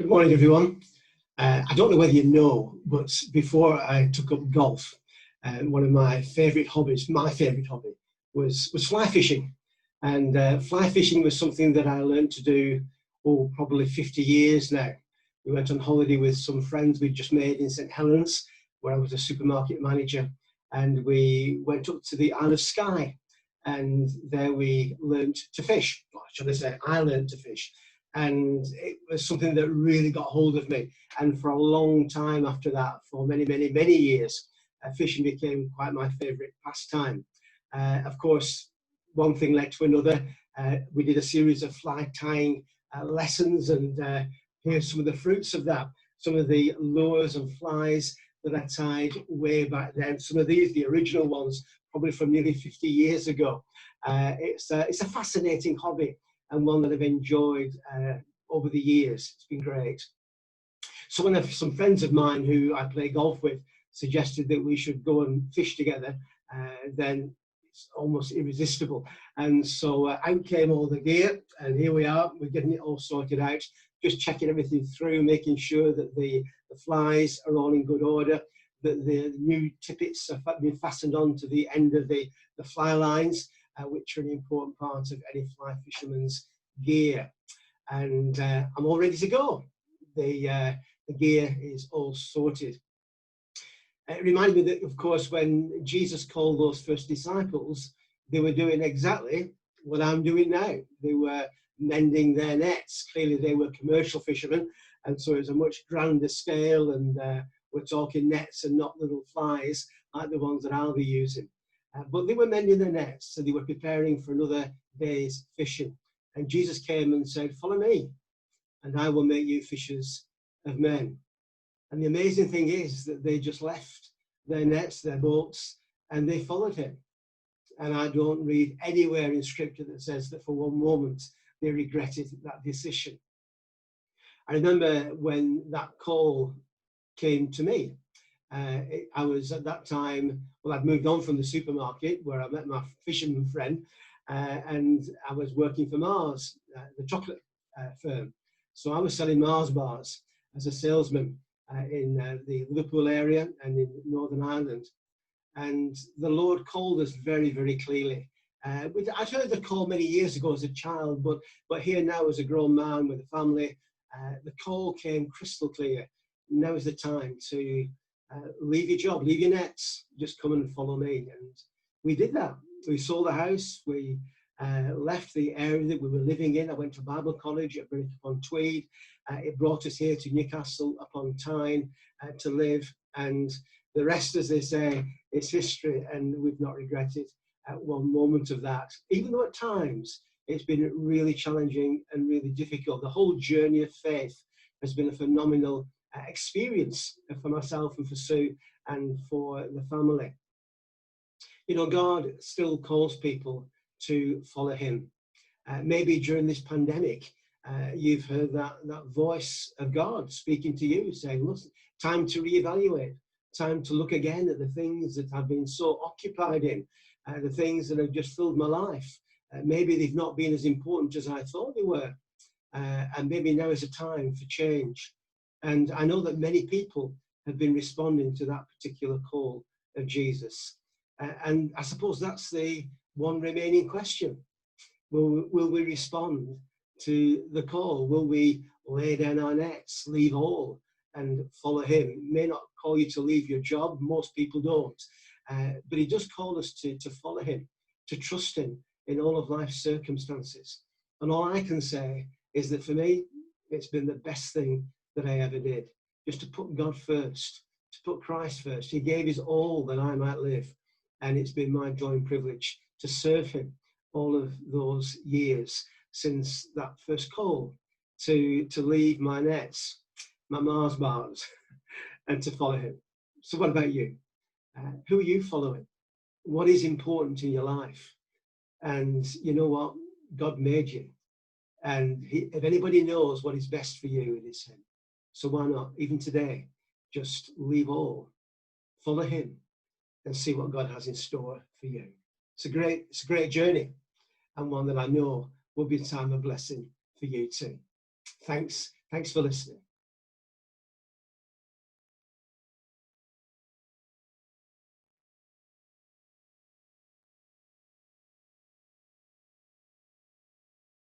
Good morning, everyone. I don't know whether you know, but before I took up golf, one of my favourite hobbies, was fly fishing. And fly fishing was something that I learned to do, probably 50 years now. We went on holiday with some friends we'd just made in St Helens, where I was a supermarket manager, and we went up to the Isle of Skye, and there we learned to fish. Or should I say, I learned to fish. And it was something that really got hold of me. And for a long time after that, for many, many, many years, fishing became quite my favourite pastime. Of course, one thing led to another. We did a series of fly tying lessons, and here's some of the fruits of that. Some of the lures and flies that I tied way back then. Some of these, the original ones, probably from nearly 50 years ago. It's a fascinating hobby, and one that I've enjoyed over the years. It's been great. So when some friends of mine who I play golf with suggested that we should go and fish together, then it's almost irresistible. And so out came all the gear, and here we are. We're getting it all sorted out, just checking everything through, making sure that the flies are all in good order, that the new tippets have been fastened on to the end of the fly lines, which are an important part of any fly fisherman's gear. And I'm all ready to go. The gear is all sorted. It reminded me that, of course, when Jesus called those first disciples, they were doing exactly what I'm doing now. They were mending their nets. Clearly, they were commercial fishermen, and so it was a much grander scale, and we're talking nets and not little flies like the ones that I'll be using. But they were mending their nets, so they were preparing for another day's fishing. And Jesus came and said, "Follow me, and I will make you fishers of men." And the amazing thing is that they just left their nets, their boats, and they followed him. And I don't read anywhere in Scripture that says that for one moment they regretted that decision. I remember when that call came to me. I was at that time, I'd moved on from the supermarket where I met my fisherman friend, and I was working for Mars, the chocolate firm. So I was selling Mars bars as a salesman in the Liverpool area and in Northern Ireland. And the Lord called us very, very clearly. I'd heard the call many years ago as a child, but here now as a grown man with a family, the call came crystal clear. Now is the time to leave your job, leave your nets, just come and follow me. And we did that. We sold the house. We left the area that we were living in. I went to Bible college at Brunick-upon-Tweed. It brought us here to Newcastle upon Tyne to live. And the rest, as they say, is history. And we've not regretted one moment of that. Even though at times it's been really challenging and really difficult. The whole journey of faith has been a phenomenal experience for myself and for Sue and for the family. You know, God still calls people to follow him. Maybe during this pandemic, you've heard that voice of God speaking to you, saying, look, time to reevaluate, time to look again at the things that I've been so occupied in, the things that have just filled my life. Maybe they've not been as important as I thought they were. And maybe now is a time for change. And I know that many people have been responding to that particular call of Jesus. And I suppose that's the one remaining question. Will we respond to the call? Will we lay down our nets, leave all, and follow him? He may not call you to leave your job. Most people don't. But he does call us to follow him, to trust him in all of life's circumstances. And all I can say is that for me, it's been the best thing that I ever did, just to put God first, to put Christ first. He gave his all that I might live. And it's been my joy and privilege to serve him all of those years since that first call to leave my nets, my Mars bars, and to follow him. So what about you? Who are you following? What is important in your life? And you know what? God made you. And if anybody knows what is best for you, it is him. So why not, even today, just leave all, follow him, and see what God has in store for you. It's a great journey, and one that I know will be a time of blessing for you too. Thanks for listening.